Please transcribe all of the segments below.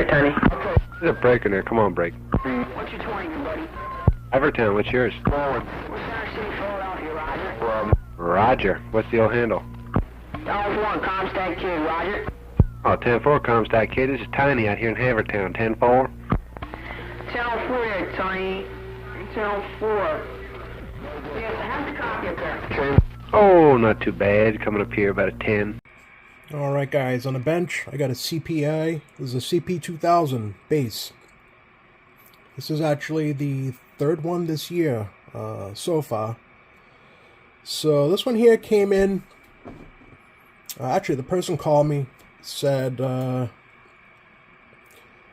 Tony. There's a break in there. Come on, break. What's your 20, buddy? Everton, what's yours? Forward. What's Center City, Philadelphia, Roger? Roger. What's the old handle? Dollar 1, Comstock Kid, Roger. Oh, 10-4, Comstock Kid. This is Tiny out here in Havertown. 10-4. 1004 there, Tony. 1004. Yes, I have the copy up there. Oh, not too bad. Coming up here about a 10. Alright guys, on the bench I got a CPI. This is a CP 2000 base. This is actually the third one this year so far. So this one here came in, actually the person called me, said,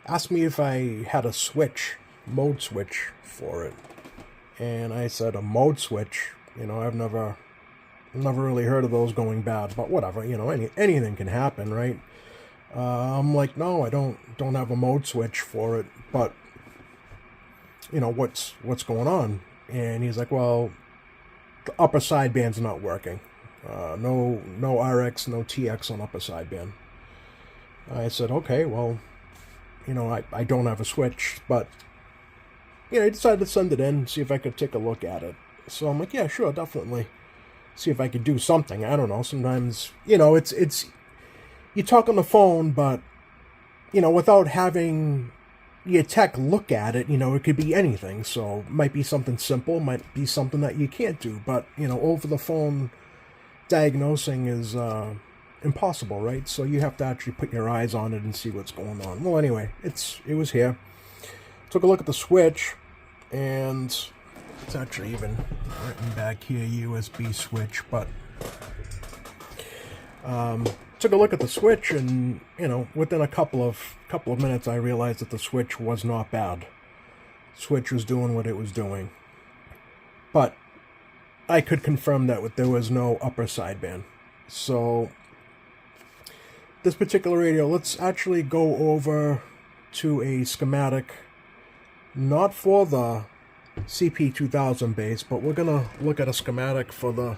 asked me if I had a switch, mode switch for it. And I said, a mode switch? You know, I've never really heard of those going bad, but whatever, you know, anything can happen, right? I'm like, no, I don't have a mode switch for it, but you know, what's going on? And he's like, well, the upper sideband's not working. No RX, no TX on upper sideband. I said, okay, well, you know, I don't have a switch, but you know, I decided to send it in, see if I could take a look at it. So I'm like, yeah, sure, definitely. See if I could do something. I don't know. Sometimes, you know, it's you talk on the phone, but you know, without having your tech look at it, you know, it could be anything. So it might be something simple, might be something that you can't do, but you know, over the phone diagnosing is impossible, right? So you have to actually put your eyes on it and see what's going on. Well, anyway, it was here. Took a look at the switch, and it's actually even written back here, USB switch, but took a look at the switch, and you know, within a couple of minutes I realized that the switch was not bad. Switch was doing what it was doing. But I could confirm that there was no upper sideband. So this particular radio, let's actually go over to a schematic, not for the CP 2000 base, but we're gonna look at a schematic for the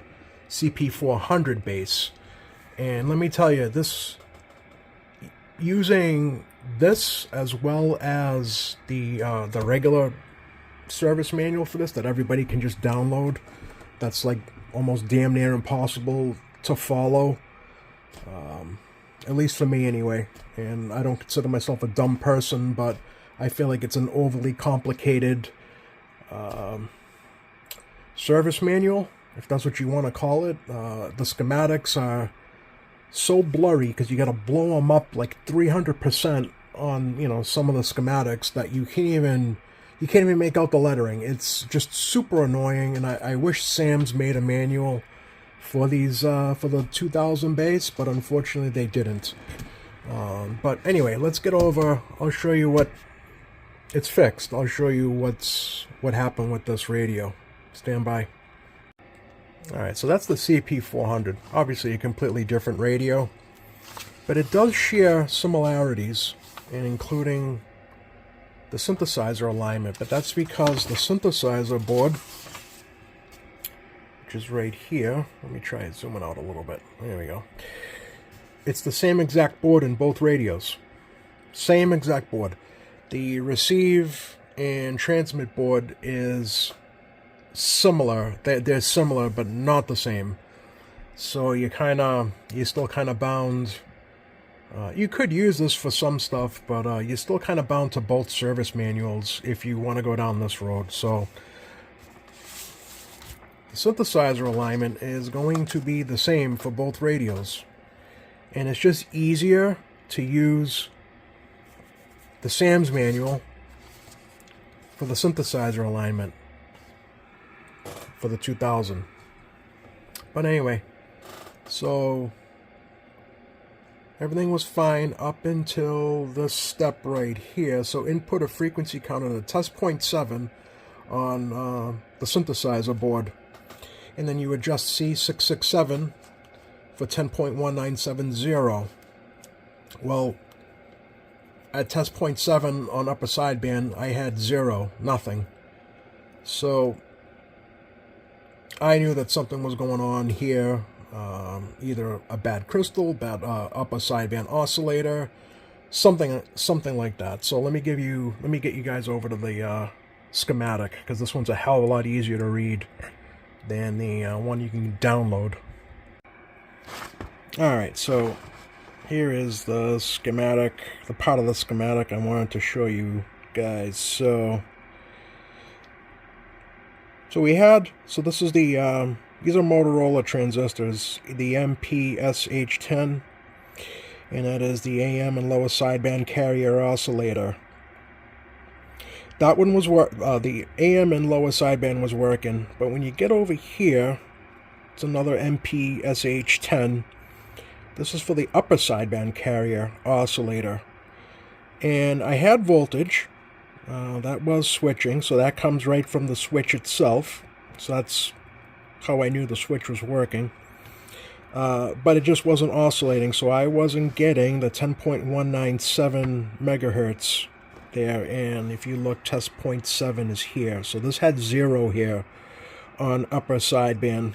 CP 400 base. And let me tell you, this, using this as well as the regular service manual for this that everybody can just download, that's like almost damn near impossible to follow, at least for me anyway. And I don't consider myself a dumb person, but I feel like it's an overly complicated service manual, if that's what you want to call it. The schematics are so blurry because you got to blow them up like 300% on, you know, some of the schematics that you can't even make out the lettering. It's just super annoying, and I wish Sam's made a manual for these for the 2000 base, but unfortunately they didn't. But anyway, let's get over. I'll show you what it's fixed. I'll show you what happened with this radio. Stand by. Alright, so that's the CP400. Obviously a completely different radio, but it does share similarities, in including the synthesizer alignment, but that's because the synthesizer board, which is right here, let me try and zoom it out a little bit. There we go. It's the same exact board in both radios. Same exact board. The receive and transmit board is similar. They're similar, but not the same. So you're still kind of bound. You could use this for some stuff, but you're still kind of bound to both service manuals if you want to go down this road. So the synthesizer alignment is going to be the same for both radios, and it's just easier to use the SAM's manual for the synthesizer alignment for the 2000. But anyway, so everything was fine up until this step right here. So input a frequency counter to test 0.7 on the synthesizer board, and then you adjust C667 for 10.1970. Well, at test 0.7 on upper sideband, I had 0, nothing. So I knew that something was going on here, either a bad crystal, bad upper sideband oscillator, something like that. So let me get you guys over to the schematic, because this one's a hell of a lot easier to read than the one you can download. Alright, so here is the schematic, the part of the schematic I wanted to show you guys. So this is the these are Motorola transistors, the MPSH10, and that is the AM and lower sideband carrier oscillator. That one was the AM and lower sideband was working, but when you get over here, it's another MPSH10. This is for the upper sideband carrier oscillator, and I had voltage. That was switching, so that comes right from the switch itself. So that's how I knew the switch was working. But it just wasn't oscillating, so I wasn't getting the 10.197 megahertz there. And if you look, test point 7 is here. So this had 0 here on upper sideband.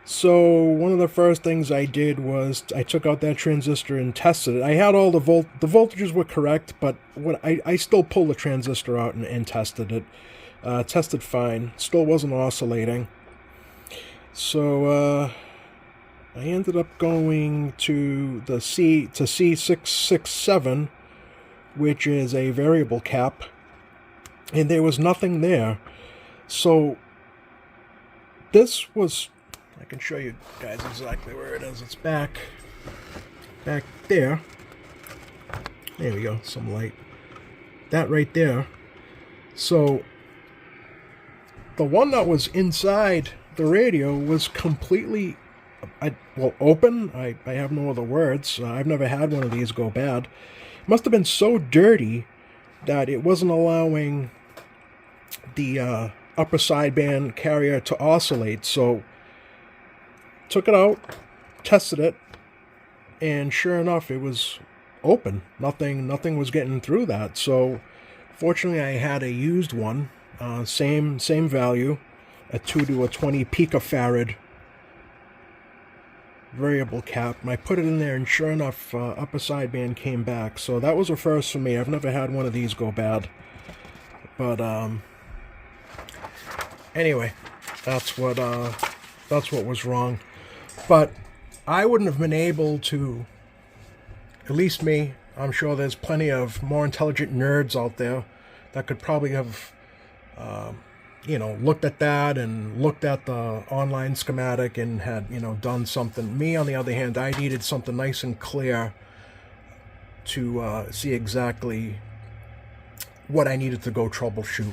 So one of the first things I did was I took out that transistor and tested it. I had all the voltages were correct, but I still pulled the transistor out and tested it. Tested fine. Still wasn't oscillating. So I ended up going to the C667, which is a variable cap, and there was nothing there. So this was, I can show you guys exactly where it is. It's back there. There we go, some light. That right there. So the one that was inside the radio was completely, open. I have no other words. I've never had one of these go bad. It must have been so dirty that it wasn't allowing the upper sideband carrier to oscillate. So took it out, tested it, and sure enough, it was open. Nothing was getting through that. So fortunately, I had a used one, same value, a 2 to a 20 picofarad variable cap. And I put it in there, and sure enough, upper sideband came back. So that was a first for me. I've never had one of these go bad. But anyway, that's what was wrong. But I wouldn't have been able to, at least me, I'm sure there's plenty of more intelligent nerds out there that could probably have, looked at that and looked at the online schematic and had, done something. Me, on the other hand, I needed something nice and clear to see exactly what I needed to go troubleshoot.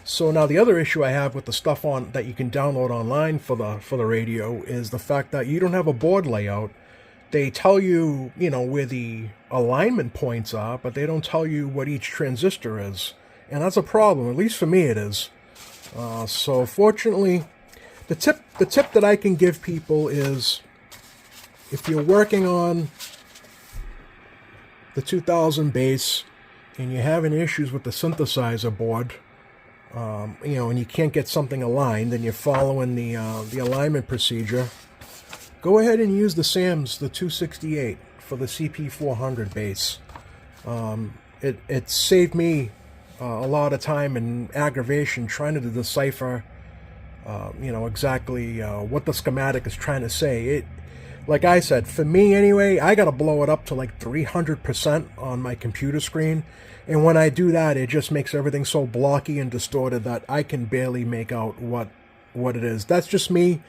So now the other issue I have with the stuff that you can download online for the radio is the fact that you don't have a board layout. They tell you, where the alignment points are, but they don't tell you what each transistor is. And that's a problem, at least for me it is. So fortunately, the tip that I can give people is, if you're working on the 2000 base and you're having issues with the synthesizer board, and you can't get something aligned, and you're following the alignment procedure, go ahead and use the SAMS, the 268 for the CP400 base. It saved me a lot of time and aggravation trying to decipher, exactly what the schematic is trying to say. Like I said, for me anyway, I gotta blow it up to like 300% on my computer screen. And when I do that, it just makes everything so blocky and distorted that I can barely make out what it is. That's just me.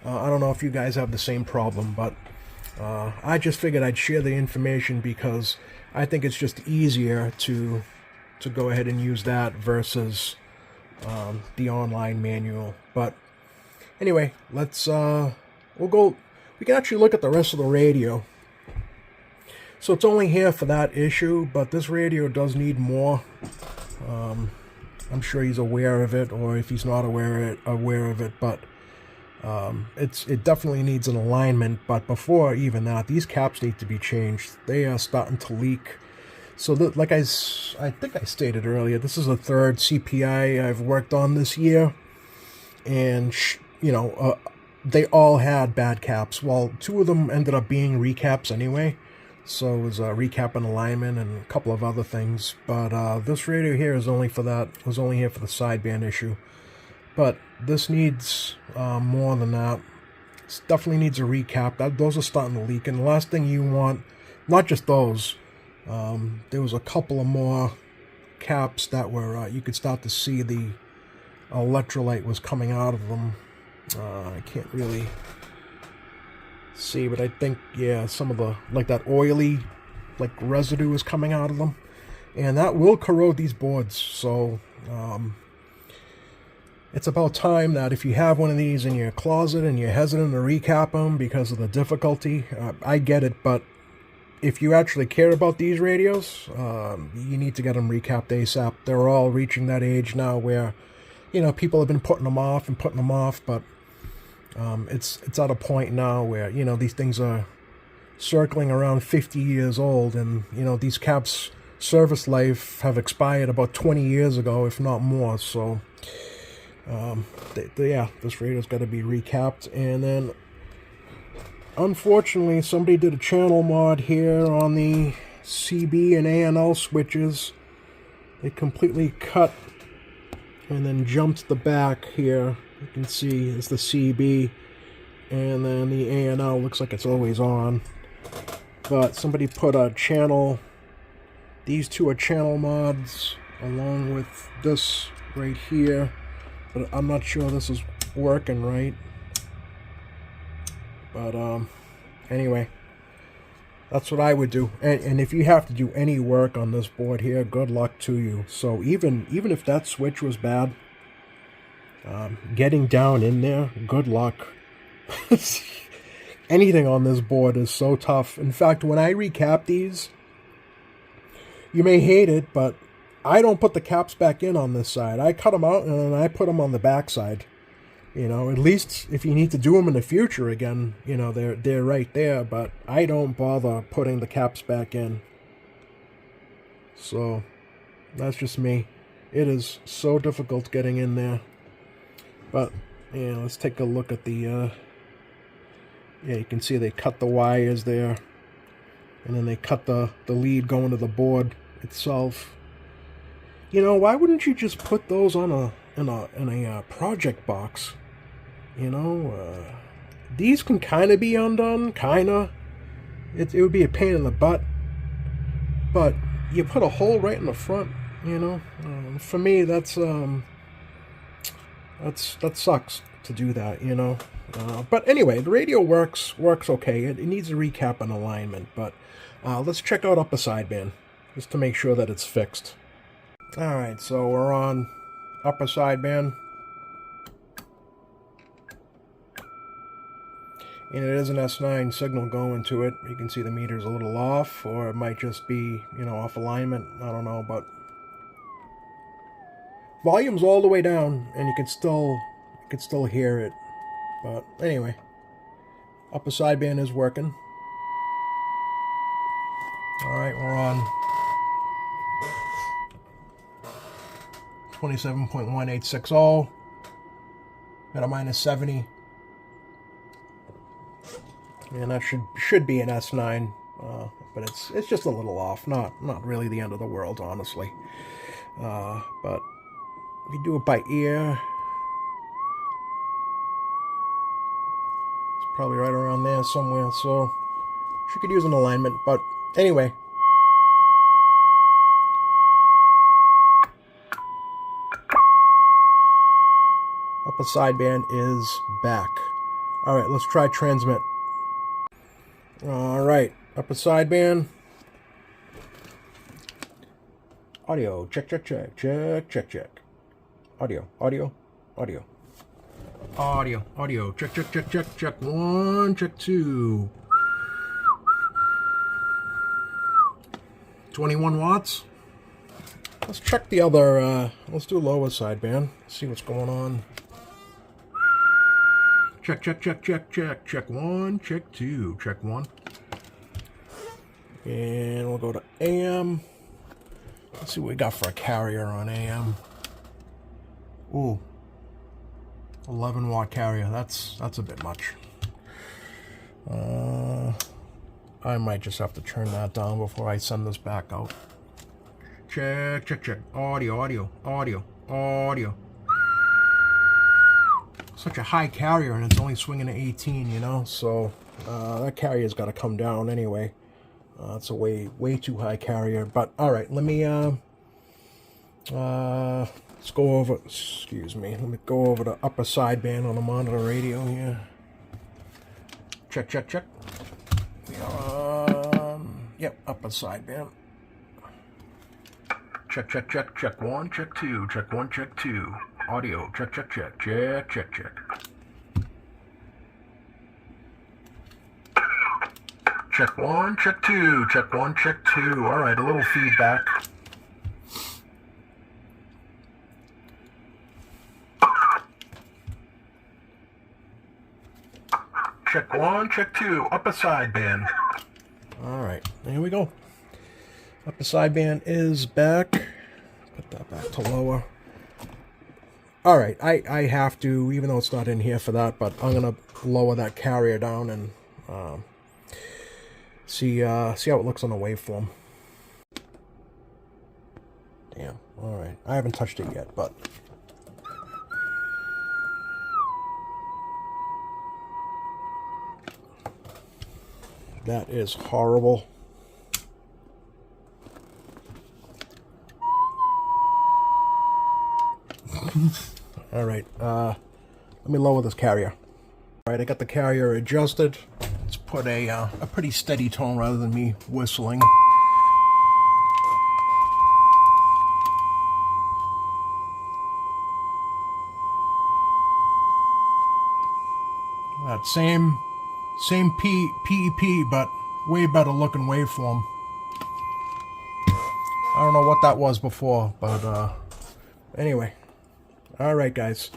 I don't know if you guys have the same problem, but I just figured I'd share the information because I think it's just easier to go ahead and use that versus the online manual. But anyway, let's we can actually look at the rest of the radio. So it's only here for that issue, but this radio does need more. I'm sure he's aware of it, or if he's not aware of it, but it definitely needs an alignment. But before even that, these caps need to be changed. They are starting to leak. So like I think I stated earlier, this is the third CPI I've worked on this year, and they all had bad caps. Well, 2 of them ended up being recaps anyway. So it was recap and alignment and a couple of other things. But this radio here is only for that. Was only here for the sideband issue. But this needs more than that. It definitely needs a recap. Those are starting to leak. And the last thing you want, not just those, there was a couple of more caps that were, you could start to see the electrolyte was coming out of them. I can't really see, but I think, yeah, some of the, like that oily, like residue is coming out of them. And that will corrode these boards. So, it's about time that if you have one of these in your closet and you're hesitant to recap them because of the difficulty, I get it, but if you actually care about these radios, you need to get them recapped ASAP. They're all reaching that age now where, you know, people have been putting them off, but it's at a point now where, you know, these things are circling around 50 years old, and, you know, these caps' service life have expired about 20 years ago, if not more. So, yeah, this radio's got to be recapped. And then, unfortunately, somebody did a channel mod here on the CB and ANL switches. They completely cut and then jumped the back here. You can see it's the CB, and then the ANL looks like it's always on. But somebody put a channel, these two are channel mods, along with this right here. But I'm not sure this is working right. But anyway, that's what I would do. And if you have to do any work on this board here, good luck to you. So even if that switch was bad, getting down in there, good luck. Anything on this board is so tough. In fact, when I recap these, you may hate it, but I don't put the caps back in on this side. I cut them out and then I put them on the back side. You know, at least if you need to do them in the future again, you know, they're right there. But I don't bother putting the caps back in. So that's just me. It is so difficult getting in there. But yeah, let's take a look at the. Yeah, you can see they cut the wires there, and then they cut the lead going to the board itself. You know, why wouldn't you just put those on in a project box? You know, these can kind of be undone, kinda. It would be a pain in the butt, but you put a hole right in the front. You know, for me, that sucks to do that. You know, but anyway, the radio works okay. It needs a recap and alignment, but let's check out upper sideband just to make sure that it's fixed. All right, so we're on upper sideband. And it is an S9 signal going to it. You can see the meter's a little off, or it might just be, you know, off alignment. I don't know, but volume's all the way down, and you can still hear it. But anyway, upper sideband is working. All right, we're on 27.1860 at a minus 70. And that should be an S9, but it's just a little off. Not really the end of the world, honestly. But if you do it by ear, it's probably right around there somewhere. So you could use an alignment. But anyway, upper sideband is back. All right, let's try transmit. All right, upper sideband. Audio, check. Audio. Audio, check. 1, check 2. 21 watts. Let's check the other, let's do lower sideband. See what's going on. Check. Check 1, check 2, check 1. And we'll go to AM. Let's see what we got for a carrier on AM. Ooh. 11 watt carrier. That's a bit much. I might just have to turn that down before I send this back out. Check, check, check. Audio, audio, audio, audio. Such a high carrier, and it's only swinging at 18, you know? So that carrier's got to come down anyway. It's a way too high carrier. But all right, let me let's go over. Excuse me. Let me go over the upper sideband on the monitor radio here. Check, check, check. Yep, upper sideband. Check, check, check, check one, check two, check one, check two. Audio, check, check, check, check, check, check. Check one, check two, check one, check two. All right, a little feedback. Check one, check two, upper sideband. All right, there we go. Upper sideband is back. Put that back to lower. All right, I have to, even though it's not in here for that, but I'm gonna lower that carrier down and see how it looks on the waveform. Damn. All right, I haven't touched it yet, but. That is horrible. All right, let me lower this carrier. All right, I got the carrier adjusted. Let's put a pretty steady tone rather than me whistling. That same PEP, but way better looking waveform. I don't know what that was before, but anyway. All right, guys.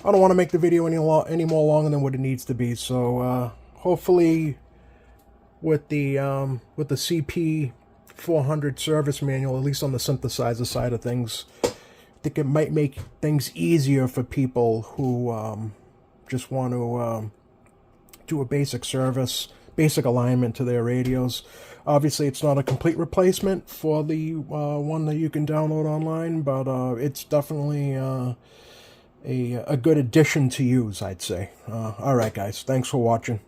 I don't want to make the video any more longer than what it needs to be. So hopefully, with the CP 400 service manual, at least on the synthesizer side of things, I think it might make things easier for people who just want to do a basic service, basic alignment to their radios. Obviously, it's not a complete replacement for the one that you can download online, but it's definitely a good addition to use, I'd say. All right, guys. Thanks for watching.